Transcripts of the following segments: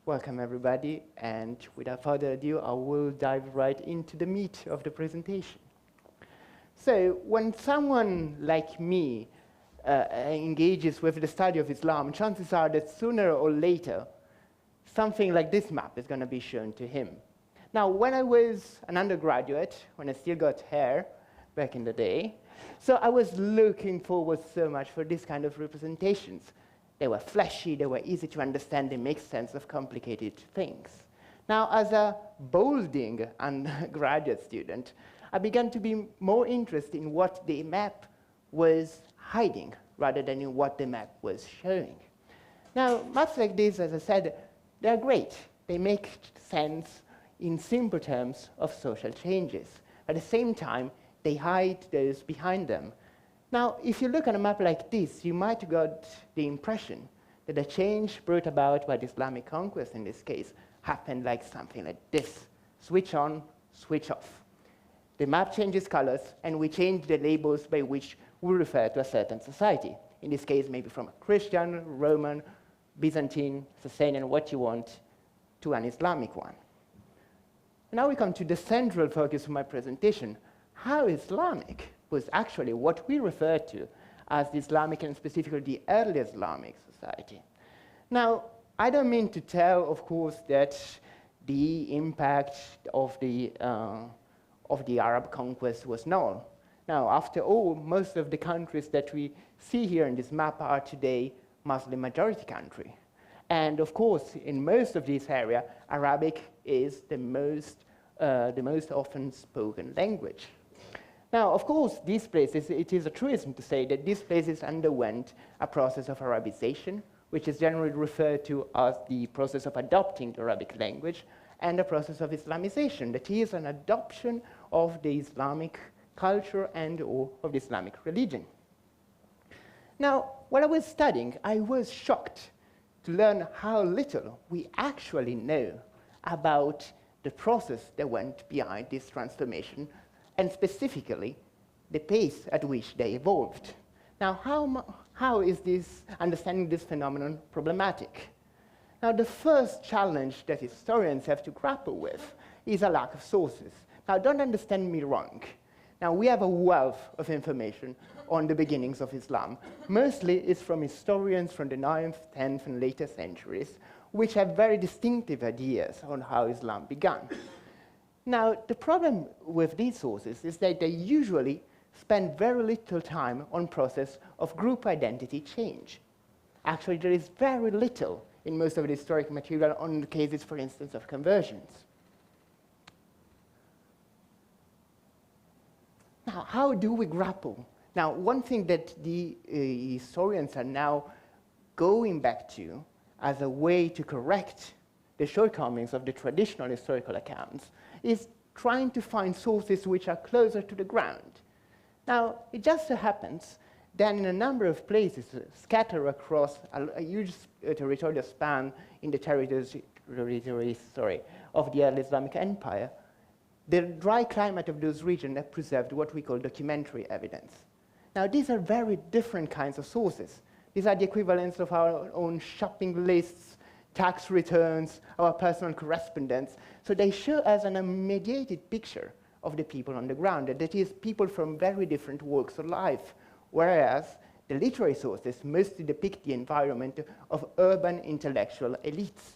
Welcome, everybody, and without further ado, I will dive right into the meat of the presentation. So, when someone like me engages with the study of Islam, chances are that sooner or later, something like this map is going to be shown to him. Now, when I was an undergraduate, when I still got hair back in the day, so I was looking forward so much for this kind of representations. They were flashy, they were easy to understand, they make sense of complicated things. Now, as a bolding undergraduate student, I began to be more interested in what the map was hiding rather than in what the map was showing. Now, maps like this, as I said, they're great. They make sense in simple terms of social changes. At the same time, they hide those behind them. Now, if you look at a map like this, you might get the impression that the change brought about by the Islamic conquest, in this case, happened like something like this. Switch on, switch off. The map changes colors, and we change the labels by which we refer to a certain society. In this case, maybe from a Christian, Roman, Byzantine, Sasanian, what you want, to an Islamic one. Now we come to the central focus of my presentation. How Islamic was actually what we refer to as the Islamic, and specifically the early Islamic society. Now, I don't mean to tell, of course, that the impact of the Arab conquest was null. Now, after all, most of the countries that we see here in this map are today Muslim majority country. And of course, in most of this area, Arabic is the most often spoken language. Now, of course, these places, it is a truism to say that these places underwent a process of Arabization, which is generally referred to as the process of adopting the Arabic language, and a process of Islamization, that is an adoption of the Islamic culture and or of the Islamic religion. Now, while I was studying, I was shocked to learn how little we actually know about the process that went behind this transformation, and specifically, the pace at which they evolved. Now, how is this understanding this phenomenon problematic? Now, the first challenge that historians have to grapple with is a lack of sources. Now, don't understand me wrong. Now, we have a wealth of information on the beginnings of Islam. Mostly it's from historians from the 9th, 10th, and later centuries, which have very distinctive ideas on how Islam began. Now, the problem with these sources is that they usually spend very little time on process of group identity change. Actually, there is very little in most of the historic material on the cases, for instance, of conversions. Now, how do we grapple? Now, one thing that the historians are now going back to as a way to correct the shortcomings of the traditional historical accounts is trying to find sources which are closer to the ground. Now, it just so happens that in a number of places scattered across a huge territorial span in the territories of the early Islamic Empire, the dry climate of those regions have preserved what we call documentary evidence. Now, these are very different kinds of sources. These are the equivalents of our own shopping lists, tax returns, our personal correspondence. So they show us an immediate picture of the people on the ground, that is, people from very different walks of life, whereas the literary sources mostly depict the environment of urban intellectual elites.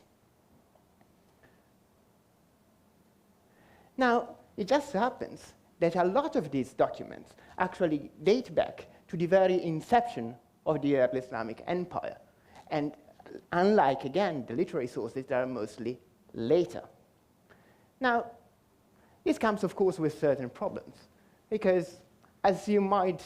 Now, it just happens that a lot of these documents actually date back to the very inception of the early Islamic Empire. And unlike, again, the literary sources that are mostly later. Now, this comes, of course, with certain problems, because, as you might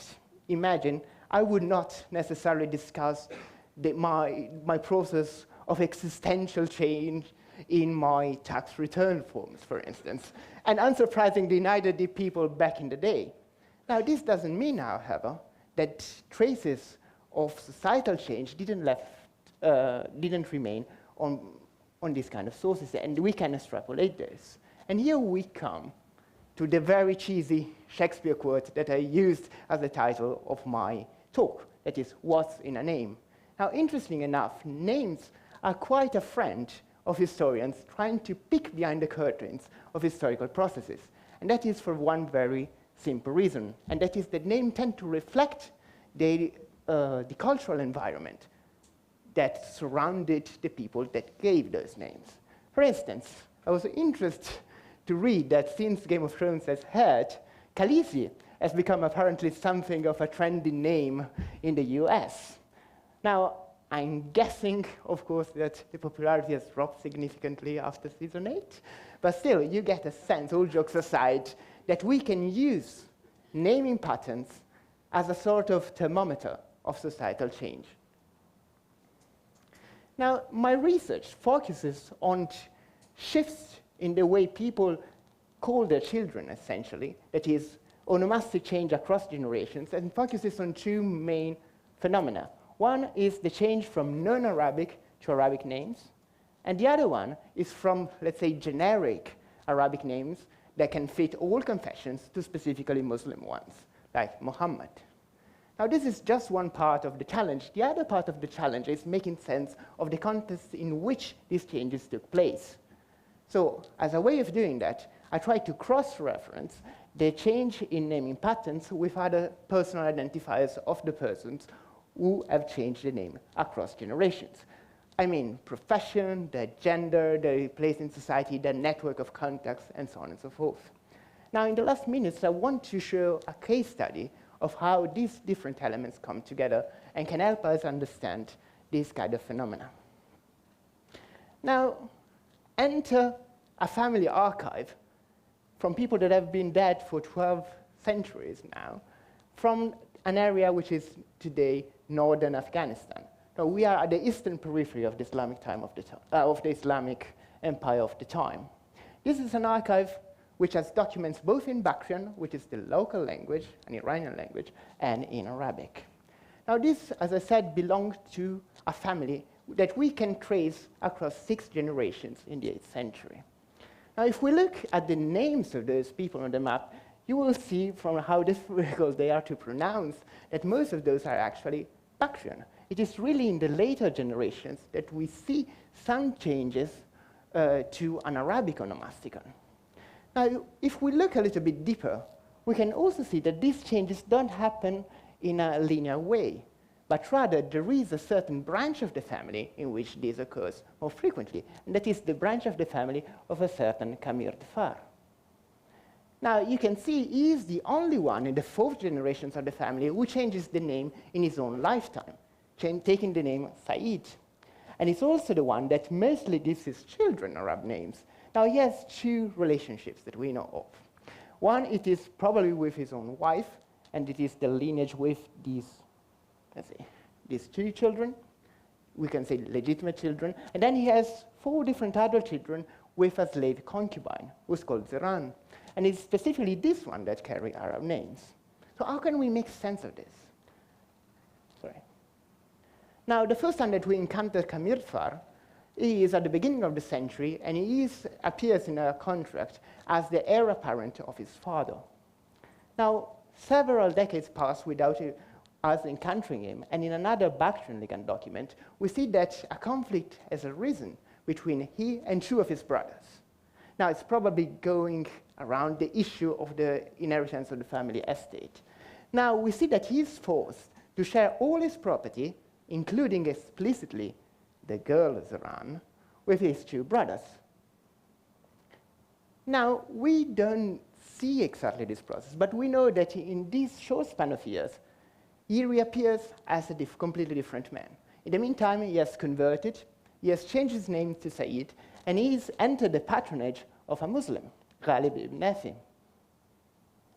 imagine, I would not necessarily discuss my process of existential change in my tax return forms, for instance. And unsurprisingly, neither did people back in the day. Now, this doesn't mean, however, that traces of societal change didn't remain on these kind of sources, and we can extrapolate this. And here we come to the very cheesy Shakespeare quote that I used as the title of my talk, that is, what's in a name? Now, interesting enough, names are quite a friend of historians trying to peek behind the curtains of historical processes. And that is for one very simple reason, and that is that names tend to reflect the cultural environment that surrounded the people that gave those names. For instance, I was interested to read that since Game of Thrones has aired, Khaleesi has become apparently something of a trendy name in the US. Now, I'm guessing, of course, that the popularity has dropped significantly after season 8, but still, you get a sense, all jokes aside, that we can use naming patterns as a sort of thermometer of societal change. Now, my research focuses on shifts in the way people call their children, essentially, that is, onomastic change across generations, and focuses on two main phenomena. One is the change from non-Arabic to Arabic names, and the other one is from, let's say, generic Arabic names that can fit all confessions to specifically Muslim ones, like Muhammad. Now, this is just one part of the challenge. The other part of the challenge is making sense of the context in which these changes took place. So, as a way of doing that, I try to cross-reference the change in naming patterns with other personal identifiers of the persons who have changed the name across generations. I mean, profession, their gender, their place in society, their network of contacts, and so on and so forth. Now, in the last minutes, I want to show a case study of how these different elements come together and can help us understand this kind of phenomena. Now, enter a family archive from people that have been dead for 12 centuries now, from an area which is today northern Afghanistan. Now, we are at the eastern periphery of the Islamic of the Islamic Empire of the time. This is an archive which has documents both in Bactrian, which is the local language, an Iranian language, and in Arabic. Now, this, as I said, belongs to a family that we can trace across 6 generations in the 8th century. Now, if we look at the names of those people on the map, you will see from how difficult they are to pronounce that most of those are actually Bactrian. It is really in the later generations that we see some changes to an Arabic onomasticon. Now, if we look a little bit deeper, we can also see that these changes don't happen in a linear way, but rather there is a certain branch of the family in which this occurs more frequently, and that is the branch of the family of a certain Kamir Dfar. Now, you can see he is the only one in the 4th generations of the family who changes the name in his own lifetime, taking the name Said. And he's also the one that mostly gives his children Arab names. Now, he has 2 relationships that we know of. One, it is probably with his own wife, and it is the lineage with these 2 children. We can say legitimate children. And then he has 4 different adult children with a slave concubine, who's called Zeran. And it's specifically this one that carry Arab names. So how can we make sense of this? Sorry. Now, the first time that we encounter Kamir Dfar is at the beginning of the century, and he appears in a contract as the heir apparent of his father. Now, several decades pass without us encountering him, and in another Bactrian legend document, we see that a conflict has arisen between he and 2 of his brothers. Now, it's probably going around the issue of the inheritance of the family estate. Now, we see that he is forced to share all his property, including explicitly the girl Zeran, with his 2 brothers. Now, we don't see exactly this process, but we know that in this short span of years, he reappears as a completely different man. In the meantime, he has converted, he has changed his name to Said, and he's entered the patronage of a Muslim, Ghalib ibn Asim.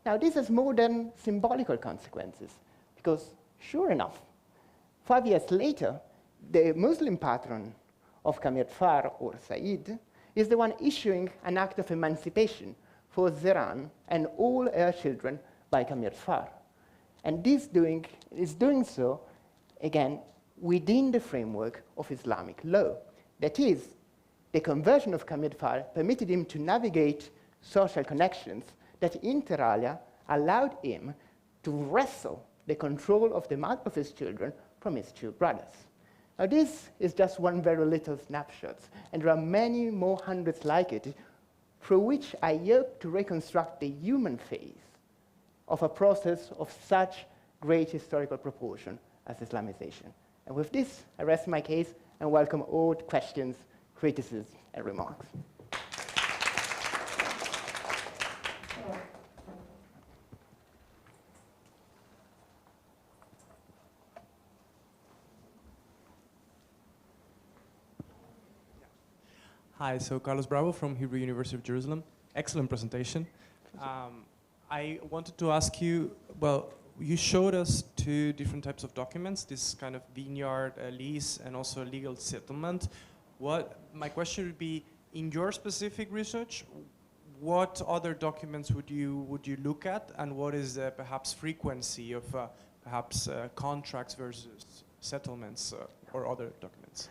Now, this has more than symbolical consequences, because sure enough, 5 years later, the Muslim patron of Kamir Dfar, or Said, is the one issuing an act of emancipation for Zeran and all her children by Kamir Dfar. And this is doing so, again, within the framework of Islamic law. That is, the conversion of Kamir Dfar permitted him to navigate social connections that inter alia allowed him to wrestle the control of the mouth of his children from his 2 brothers. Now this is just one very little snapshot, and there are many more hundreds like it, through which I hope to reconstruct the human phase of a process of such great historical proportion as Islamization. And with this, I rest my case and welcome all questions, criticisms, and remarks. Hi, so Carlos Bravo from Hebrew University of Jerusalem. Excellent presentation. I wanted to ask you, well, you showed us two different types of documents, this kind of vineyard lease and also legal settlement. My question would be, in your specific research, what other documents would you look at, and what is the perhaps frequency of contracts versus settlements or other documents?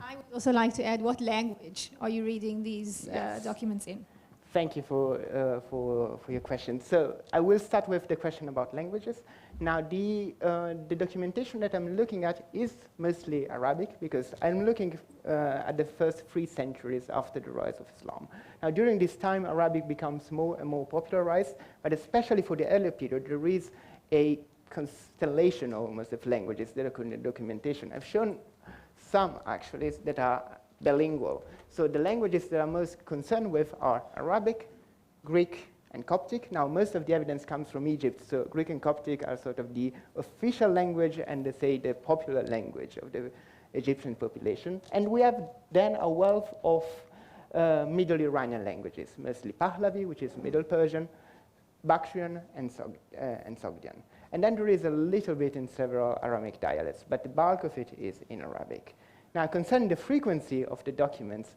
I would also like to add, what language are you reading these documents in? Thank you for your question. So I will start with the question about languages. Now, the documentation that I'm looking at is mostly Arabic, because I'm looking at the first 3 centuries after the rise of Islam. Now, during this time, Arabic becomes more and more popularized, but especially for the earlier period, there is a constellation almost of languages that are in the documentation. I've shown some, actually, that are bilingual. So the languages that I'm most concerned with are Arabic, Greek, and Coptic. Now, most of the evidence comes from Egypt, so Greek and Coptic are sort of the official language and, say, the popular language of the Egyptian population. And we have then a wealth of Middle Iranian languages, mostly Pahlavi, which is Middle Persian, Bactrian, and Sogdian. And then there is a little bit in several Aramaic dialects, but the bulk of it is in Arabic. Now, concerning the frequency of the documents,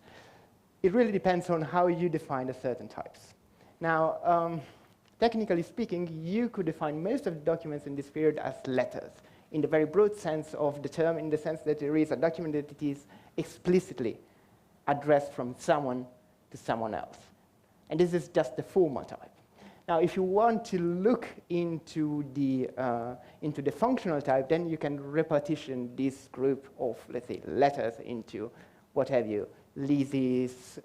it really depends on how you define the certain types. Now, technically speaking, you could define most of the documents in this period as letters, in the very broad sense of the term, in the sense that there is a document that it is explicitly addressed from someone to someone else. And this is just the formal type. Now, if you want to look into the functional type, then you can repartition this group of, let's say, letters into what have you, leases,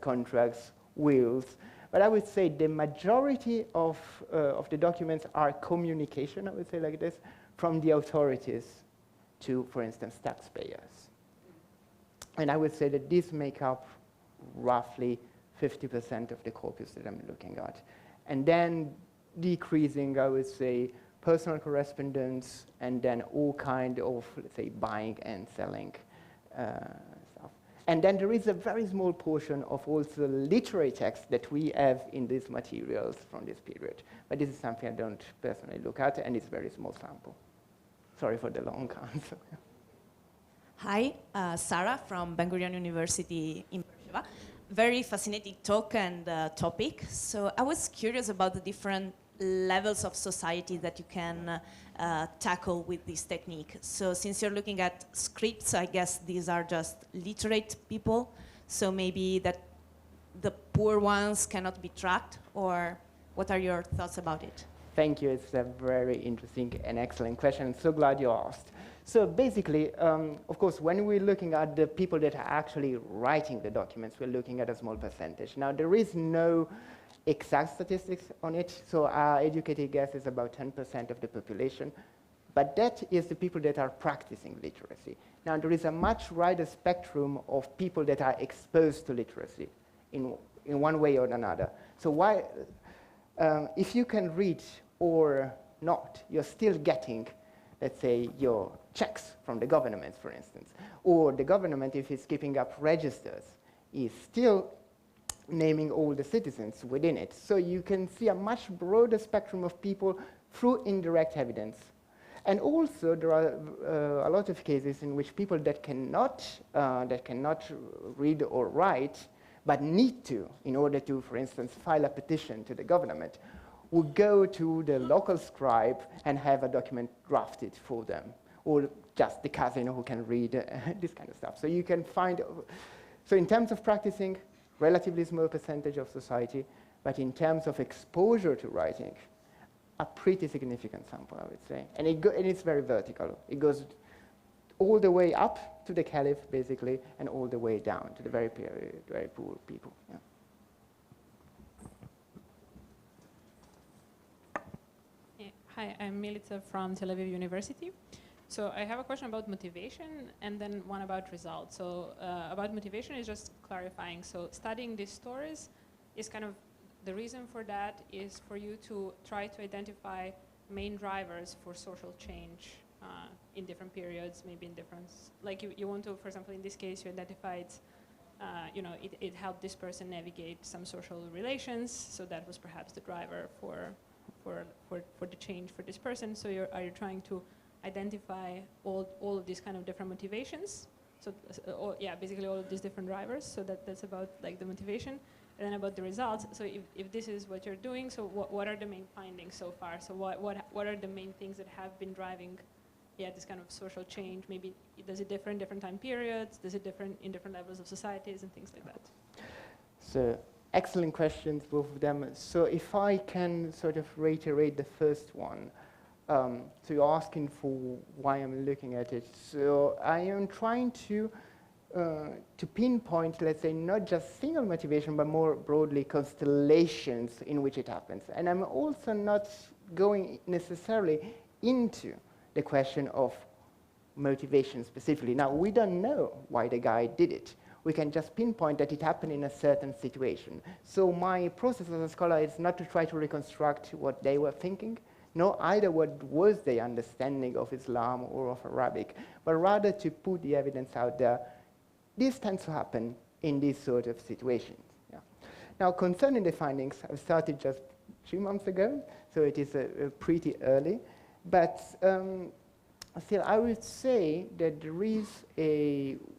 contracts, wills. But I would say the majority of the documents are communication, I would say like this, from the authorities to, for instance, taxpayers. And I would say that these make up roughly 50% of the corpus that I'm looking at. And then decreasing, I would say, personal correspondence, and then all kind of, let's say, buying and selling stuff. And then there is a very small portion of also literary text that we have in these materials from this period. But this is something I don't personally look at, and it's a very small sample. Sorry for the long answer. Hi, Sarah from Ben Gurion University in Beersheba. Very fascinating talk and topic. So I was curious about the different levels of society that you can tackle with this technique. So since you're looking at scripts, I guess these are just literate people. So maybe that the poor ones cannot be tracked, or what are your thoughts about it? Thank you. It's a very interesting and excellent question. I'm so glad you asked. So basically, of course, when we're looking at the people that are actually writing the documents, we're looking at a small percentage. Now, there is no exact statistics on it, so our educated guess is about 10% of the population. But that is the people that are practicing literacy. Now, there is a much wider spectrum of people that are exposed to literacy in one way or another. So why, if you can read or not, you're still getting, let's say, your checks from the government, for instance. Or the government, if it's keeping up registers, is still naming all the citizens within it. So you can see a much broader spectrum of people through indirect evidence. And also, there are a lot of cases in which people that cannot read or write, but need to, in order to, for instance, file a petition to the government, would go to the local scribe and have a document drafted for them, or just the cousin who can read this kind of stuff. So you can find, so in terms of practicing, relatively small percentage of society, but in terms of exposure to writing, a pretty significant sample, I would say. And it's very vertical. It goes all the way up to the caliph, basically, and all the way down to the very poor people. Yeah. Hi, I'm Milica from Tel Aviv University. So I have a question about motivation and then one about results. So about motivation is just clarifying. So studying these stories is kind of, the reason for that is for you to try to identify main drivers for social change in different periods, maybe in different, like you want to, for example, in this case, you identified, it helped this person navigate some social relations. So that was perhaps the driver for the change for this person. So are you trying to identify all of these kind of different motivations? So basically all of these different drivers. So that's about like the motivation, and then about the results. So if this is what you're doing, so what are the main findings so far? So what are the main things that have been driving, this kind of social change? Maybe does it differ in different time periods? Does it differ in different levels of societies and things like that? So excellent questions, both of them. So if I can sort of reiterate the first one, so you're asking for why I'm looking at it. So I am trying to pinpoint, let's say, not just single motivation, but more broadly constellations in which it happens. And I'm also not going necessarily into the question of motivation specifically. Now, we don't know why the guy did it. We can just pinpoint that it happened in a certain situation. So my process as a scholar is not to try to reconstruct what they were thinking, nor either what was their understanding of Islam or of Arabic, but rather to put the evidence out there. This tends to happen in these sort of situations. Yeah. Now, concerning the findings, I've started just 2 months ago, so it is pretty early. But still, I would say that there is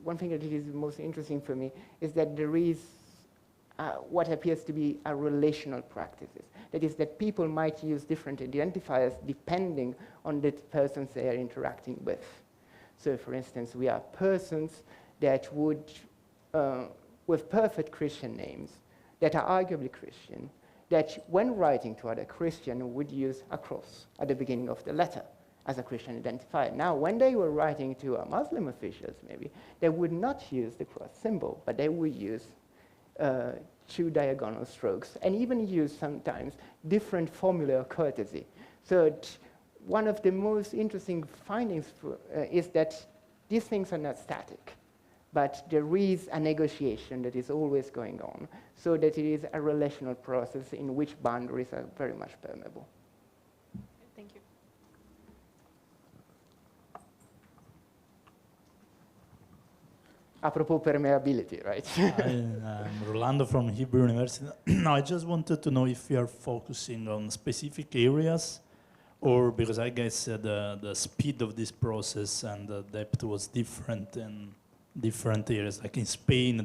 one thing that is most interesting for me is that there is what appears to be a relational practices. That is, that people might use different identifiers depending on the persons they are interacting with. So, for instance, we are persons that would, with perfect Christian names, that are arguably Christian, that when writing to other Christian would use a cross at the beginning of the letter as a Christian identifier. Now, when they were writing to Muslim officials, maybe, they would not use the cross symbol, but they would use 2 diagonal strokes, and even use sometimes different formula of courtesy. So one of the most interesting findings is that these things are not static, but there is a negotiation that is always going on, so that it is a relational process in which boundaries are very much permeable. Thank you. Apropos permeability, right? I'm Rolando from Hebrew University. No, I just wanted to know if you are focusing on specific areas, or because I guess the speed of this process and the depth was different in different areas. Like in Spain,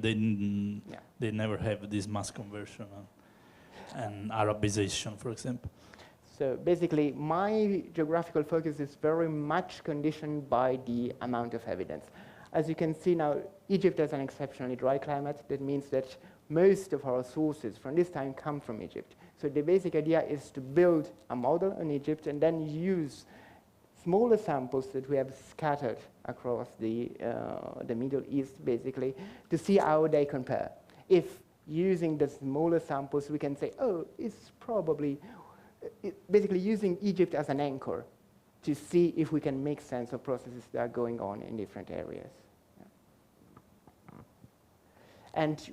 they never have this mass conversion and Arabization, for example. So basically, my geographical focus is very much conditioned by the amount of evidence. As you can see now, Egypt has an exceptionally dry climate. That means that most of our sources from this time come from Egypt. So the basic idea is to build a model in Egypt and then use smaller samples that we have scattered across the Middle East, basically, to see how they compare. If using the smaller samples, we can say, oh, it's probably, basically using Egypt as an anchor to see if we can make sense of processes that are going on in different areas. And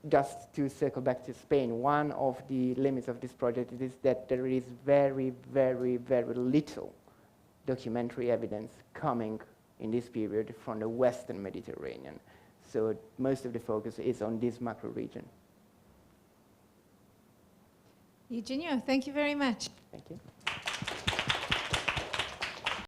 just to circle back to Spain, one of the limits of this project is that there is very, very, very little documentary evidence coming in this period from the Western Mediterranean. So most of the focus is on this macro region. Eugenio, thank you very much. Thank you.